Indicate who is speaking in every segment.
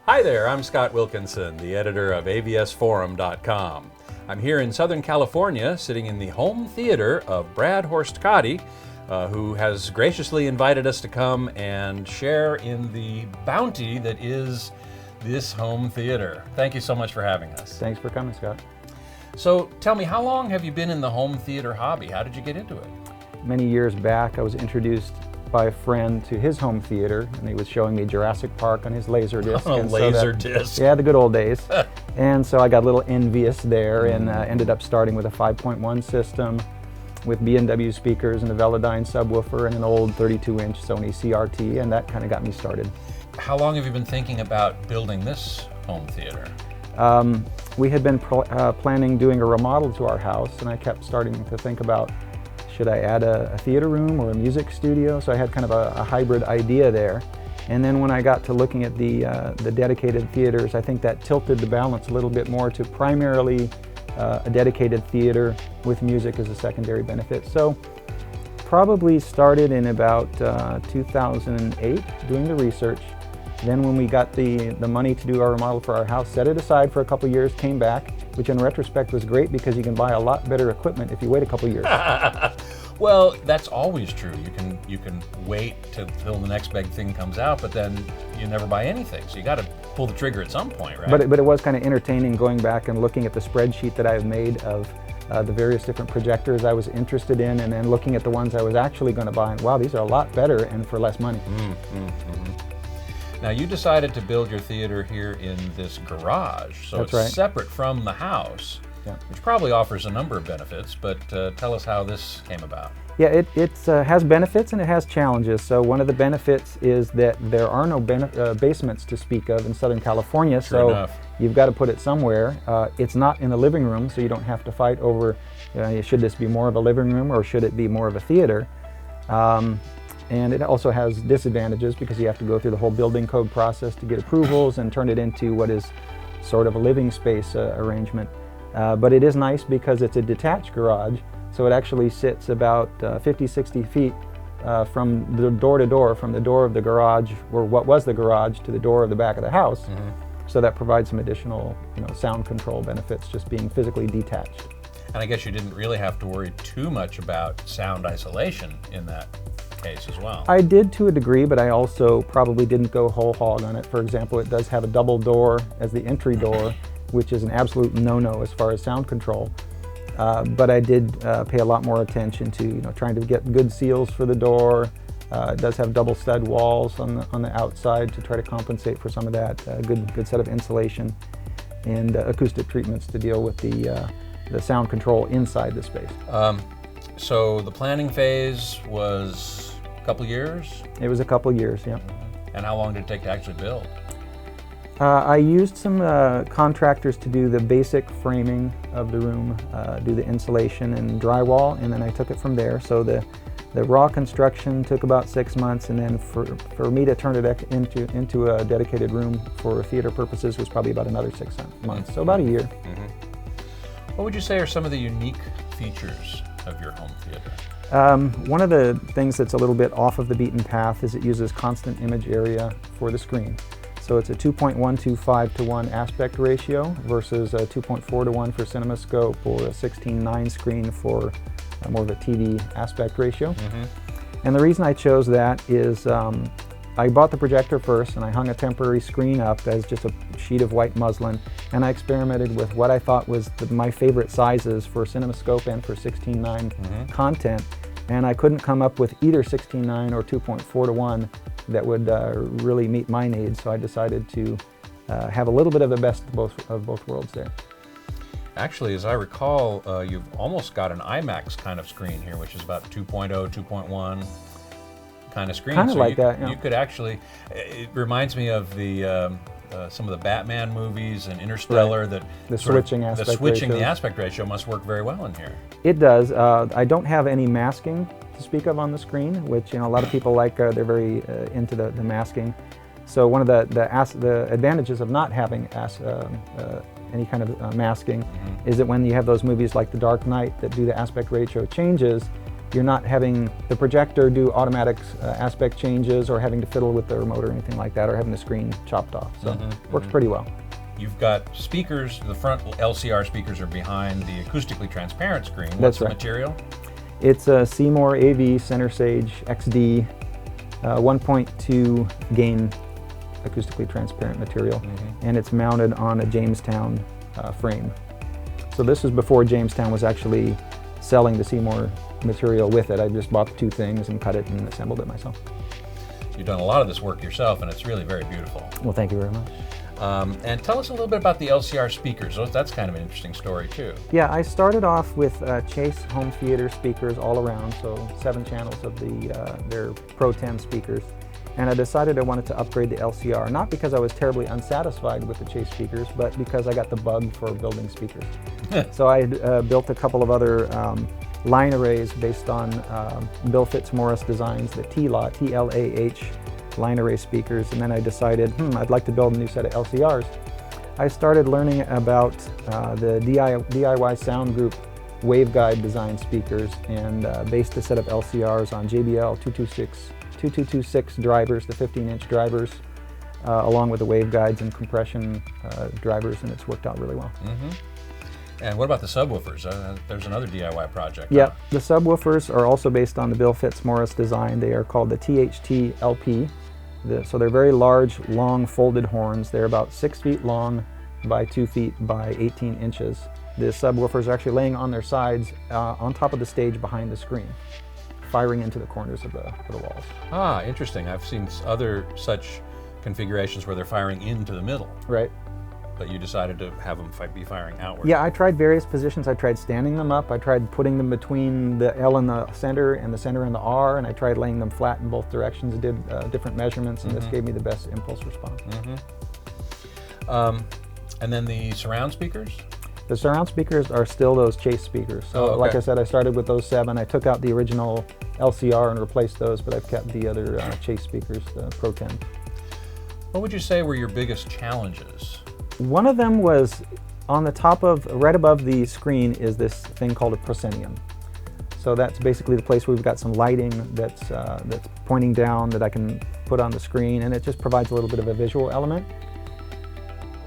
Speaker 1: Hi there, I'm Scott Wilkinson, the editor of AVSforum.com. I'm here in Southern California, sitting in the home theater of Brad Horstkotte, who has graciously invited us to come and share in the bounty that is this home theater. Thank you so much for having us.
Speaker 2: Thanks for coming, Scott.
Speaker 1: So tell me, how long have you been in the home theater hobby? How did you get into it?
Speaker 2: Many years back, I was introduced by a friend to his home theater, and he was showing me Jurassic Park on his laser disc.
Speaker 1: Disc.
Speaker 2: Yeah, the good old days. And so I got a little envious there and ended up starting with a 5.1 system with B&W speakers and a Velodyne subwoofer and an old 32-inch Sony CRT, and that kind of got me started.
Speaker 1: How long have you been thinking about building this home theater?
Speaker 2: We had been planning doing a remodel to our house, and I kept starting to think about, should I add a theater room or a music studio? So I had kind of a hybrid idea there. And then when I got to looking at the dedicated theaters, I think that tilted the balance a little bit more to primarily a dedicated theater with music as a secondary benefit. So probably started in about 2008 doing the research. Then when we got the money to do our remodel for our house, set it aside for a couple years, came back, which in retrospect was great because you can buy a lot better equipment if you wait a couple years.
Speaker 1: Well, that's always true. You can wait till the next big thing comes out, but then you never buy anything. So you got to pull the trigger at some point, right?
Speaker 2: But it was kind of entertaining going back and looking at the spreadsheet that I've made of the various different projectors I was interested in, and then looking at the ones I was actually going to buy, and wow, these are a lot better and for less money.
Speaker 1: Now, you decided to build your theater here in this garage, so
Speaker 2: That's
Speaker 1: it's
Speaker 2: right.
Speaker 1: separate from the house,
Speaker 2: Yeah.
Speaker 1: which probably offers a number of benefits, but tell us how this came about.
Speaker 2: Yeah, it has benefits and it has challenges. So one of the benefits is that there are no basements to speak of in Southern California,
Speaker 1: Sure enough.
Speaker 2: You've got to put it somewhere. It's not in the living room, so you don't have to fight over, should this be more of a living room or should it be more of a theater? And it also has disadvantages because you have to go through the whole building code process to get approvals and turn it into what is sort of a living space arrangement. But it is nice because it's a detached garage, so it actually sits about 50-60 feet from the door to door, from the door of the garage, or what was the garage, to the door of the back of the house. So that provides some additional sound control benefits, just being physically detached.
Speaker 1: And I guess you didn't really have to worry too much about sound isolation in that case as well.
Speaker 2: I did to a degree, but I also probably didn't go whole hog on it. For example, it does have a double door as the entry door, which is an absolute no-no as far as sound control. But I did pay a lot more attention to trying to get good seals for the door. It does have double stud walls on the outside to try to compensate for some of that. Good set of insulation and acoustic treatments to deal with the sound control inside the space.
Speaker 1: So the planning phase was a couple years?
Speaker 2: It was a couple years, yeah.
Speaker 1: And how long did it take to actually build?
Speaker 2: I used some contractors to do the basic framing of the room, do the insulation and drywall, and then I took it from there. So the raw construction took about 6 months, and then for me to turn it into a dedicated room for theater purposes was probably about another 6 months, so about a year.
Speaker 1: What would you say are some of the unique features of your home theater?
Speaker 2: One of the things that's a little bit off of the beaten path is it uses constant image area for the screen. So it's a 2.125 to 1 aspect ratio versus a 2.4 to 1 for CinemaScope, or a 16:9 screen for more of a TV aspect ratio. And the reason I chose that is I bought the projector first, and I hung a temporary screen up as just a sheet of white muslin, and I experimented with what I thought was my favorite sizes for CinemaScope and for 16:9 content, and I couldn't come up with either 16:9 or 2.4 to 1 that would really meet my needs, so I decided to have a little bit of the best of both worlds there.
Speaker 1: Actually, as I recall, you've almost got an IMAX kind of screen here, which is about 2.0, 2.1 kind of screen.
Speaker 2: Kind of
Speaker 1: so
Speaker 2: like that, yeah.
Speaker 1: You could actually, it reminds me of the some of the Batman movies and Interstellar,
Speaker 2: Right.
Speaker 1: that
Speaker 2: The
Speaker 1: sort of-
Speaker 2: switching aspect
Speaker 1: the switching, the
Speaker 2: ratios.
Speaker 1: aspect ratio must work very well in here.
Speaker 2: It does. I don't have any masking to speak of on the screen, which a lot of people like. They're very into the masking. So one of the advantages of not having any kind of masking is that when you have those movies like The Dark Knight that do the aspect ratio changes, you're not having the projector do automatic aspect changes or having to fiddle with the remote or anything like that, or having the screen chopped off. So works pretty well.
Speaker 1: You've got speakers, the front LCR speakers are behind the acoustically transparent screen. What's
Speaker 2: That's
Speaker 1: the
Speaker 2: right.
Speaker 1: material?
Speaker 2: It's a Seymour AV Center Sage XD 1.2 gain acoustically transparent material, and it's mounted on a Jamestown frame. So this is before Jamestown was actually selling the Seymour material with it. I just bought the two things and cut it and assembled it myself.
Speaker 1: You've done a lot of this work yourself, and it's really very beautiful.
Speaker 2: Well, thank you very much.
Speaker 1: And tell us a little bit about the LCR speakers. That's kind of an interesting story too.
Speaker 2: Yeah, I started off with Chase home theater speakers all around, so 7 channels of their Pro 10 speakers. And I decided I wanted to upgrade the LCR, not because I was terribly unsatisfied with the Chase speakers, but because I got the bug for building speakers. So I built a couple of other line arrays based on Bill Fitzmaurice Designs, the TLAH line array speakers, and then I decided, I'd like to build a new set of LCRs. I started learning about the DIY Sound Group waveguide design speakers, and based a set of LCRs on JBL 2226 drivers, the 15-inch drivers, along with the waveguides and compression drivers, and it's worked out really well.
Speaker 1: And what about the subwoofers? There's another DIY project.
Speaker 2: Yeah, the subwoofers are also based on the Bill Fitzmaurice design. They are called the THT LP. So they're very large, long folded horns. They're about 6 feet long by 2 feet by 18 inches. The subwoofers are actually laying on their sides on top of the stage behind the screen, firing into the corners of the walls.
Speaker 1: Ah, interesting. I've seen other such configurations where they're firing into the middle.
Speaker 2: Right.
Speaker 1: But you decided to have them be firing outward.
Speaker 2: Yeah, I tried various positions. I tried standing them up. I tried putting them between the L in the center and the R, and I tried laying them flat in both directions. I did different measurements, and this gave me the best impulse response.
Speaker 1: And then the surround speakers?
Speaker 2: The surround speakers are still those Chase speakers. So like I said, I started with those 7. I took out the original LCR and replaced those, but I've kept the other Chase speakers, the Pro 10.
Speaker 1: What would you say were your biggest challenges?
Speaker 2: One of them was on the top of, right above the screen is this thing called a proscenium. So that's basically the place where we've got some lighting that's pointing down that I can put on the screen, and it just provides a little bit of a visual element.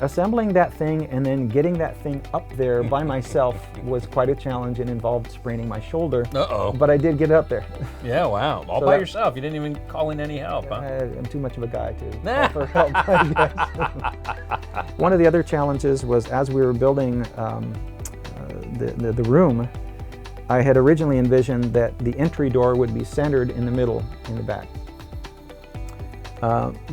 Speaker 2: Assembling that thing and then getting that thing up there by myself was quite a challenge and involved spraining my shoulder. But I did get it up there.
Speaker 1: Yeah, wow. All by yourself. You didn't even call in any help, huh?
Speaker 2: I'm too much of a guy to call for help, I guess. One of the other challenges was, as we were building the room, I had originally envisioned that the entry door would be centered in the middle, in the back.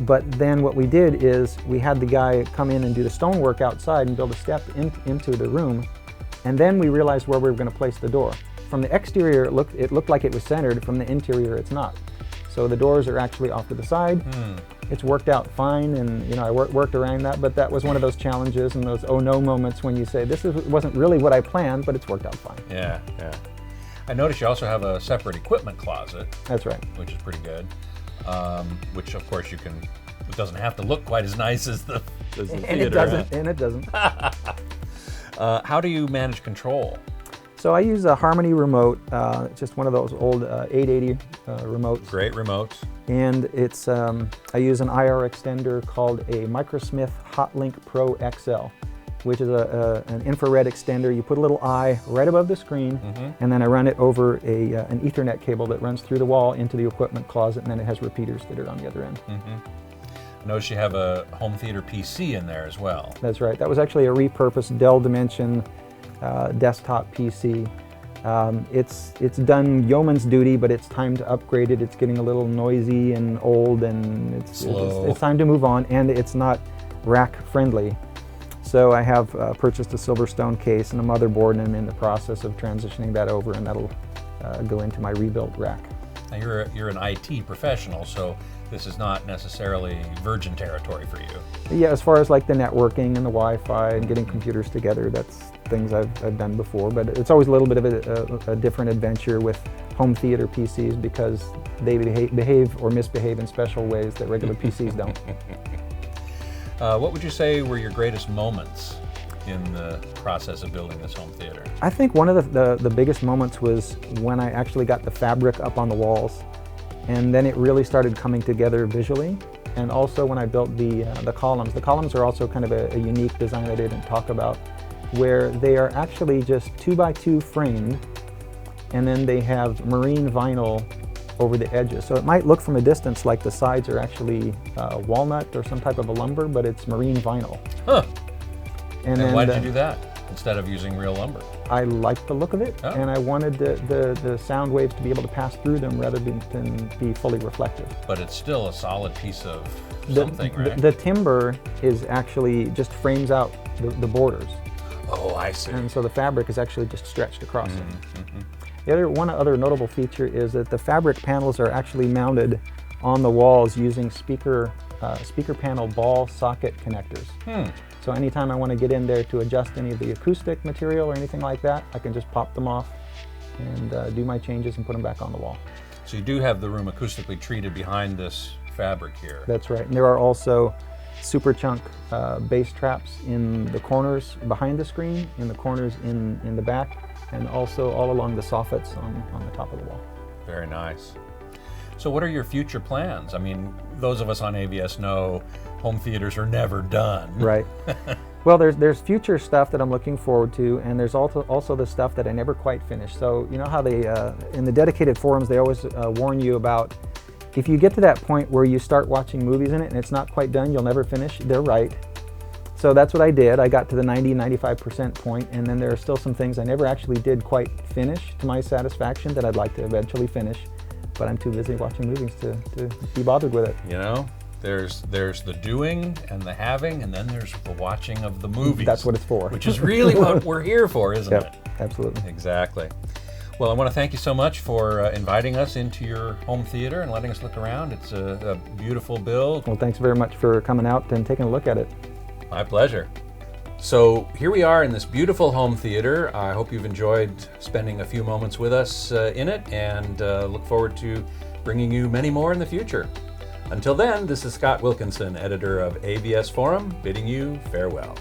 Speaker 2: But then what we did is we had the guy come in and do the stonework outside and build a step into the room, and then we realized where we were going to place the door. From the exterior, it looked like it was centered. From the interior, it's not. So the doors are actually off to the side. It's worked out fine, and I worked around that, but that was one of those challenges and those oh no moments when you say, wasn't really what I planned, but it's worked out fine.
Speaker 1: Yeah, yeah. I noticed you also have a separate equipment closet.
Speaker 2: That's right.
Speaker 1: Which is pretty good. Which of course it doesn't have to look quite as nice as the theater.
Speaker 2: And it doesn't.
Speaker 1: How do you manage control?
Speaker 2: So I use a Harmony remote, just one of those old 880 remotes.
Speaker 1: Great remotes.
Speaker 2: And it's I use an IR extender called a Microsmith Hotlink Pro XL, which is an infrared extender. You put a little eye right above the screen, and then I run it over an Ethernet cable that runs through the wall into the equipment closet, and then it has repeaters that are on the other end.
Speaker 1: I notice you have a home theater PC in there as well.
Speaker 2: That's right. That was actually a repurposed Dell Dimension desktop PC. It's done yeoman's duty, but it's time to upgrade it. It's getting a little noisy and old, and it's time to move on, and it's not rack friendly. So I have purchased a Silverstone case and a motherboard, and I'm in the process of transitioning that over, and that'll go into my rebuilt rack.
Speaker 1: Now you're an IT professional, so this is not necessarily virgin territory for you.
Speaker 2: Yeah, as far as like the networking and the Wi-Fi and getting computers together, that's things I've done before, but it's always a little bit of a different adventure with home theater PCs because they behave or misbehave in special ways that regular PCs don't.
Speaker 1: What would you say were your greatest moments in the process of building this home theater?
Speaker 2: I think one of the biggest moments was when I actually got the fabric up on the walls, and then it really started coming together visually. And also when I built the columns. The columns are also kind of a unique design that I didn't talk about, where they are actually just 2x2 framed, and then they have marine vinyl over the edges. So it might look from a distance like the sides are actually walnut or some type of a lumber, but it's marine vinyl.
Speaker 1: Huh.
Speaker 2: And
Speaker 1: why did you do that instead of using real lumber?
Speaker 2: I liked the look of it, and I wanted the sound waves to be able to pass through them rather than be fully reflective.
Speaker 1: But it's still a solid piece of something, right?
Speaker 2: The timber is actually just frames out the borders.
Speaker 1: Oh, I see.
Speaker 2: And so the fabric is actually just stretched across it. One other notable feature is that the fabric panels are actually mounted on the walls using speaker panel ball socket connectors. So anytime I want to get in there to adjust any of the acoustic material or anything like that, I can just pop them off and do my changes and put them back on the wall.
Speaker 1: So you do have the room acoustically treated behind this fabric here.
Speaker 2: That's right. And there are also super chunk bass traps in the corners behind the screen, in the corners in the back, and also all along the soffits on the top of the wall.
Speaker 1: Very nice. So what are your future plans? I mean, those of us on AVS know home theaters are never done.
Speaker 2: Right. Well, there's future stuff that I'm looking forward to, and there's also the stuff that I never quite finished. So you know how they, in the dedicated forums, they always warn you about if you get to that point where you start watching movies in it and it's not quite done, you'll never finish. They're right. So that's what I did. I got to the 90-95% point, and then there are still some things I never actually did quite finish to my satisfaction that I'd like to eventually finish, but I'm too busy watching movies to be bothered with it.
Speaker 1: You know, there's the doing and the having, and then there's the watching of the movies.
Speaker 2: That's what it's for.
Speaker 1: Which is really what we're here for, isn't it?
Speaker 2: Absolutely.
Speaker 1: Exactly. Well, I want to thank you so much for inviting us into your home theater and letting us look around. It's a beautiful build.
Speaker 2: Well, thanks very much for coming out and taking a look at it.
Speaker 1: My pleasure. So here we are in this beautiful home theater. I hope you've enjoyed spending a few moments with us in it, and look forward to bringing you many more in the future. Until then, this is Scott Wilkinson, editor of AVS Forum, bidding you farewell.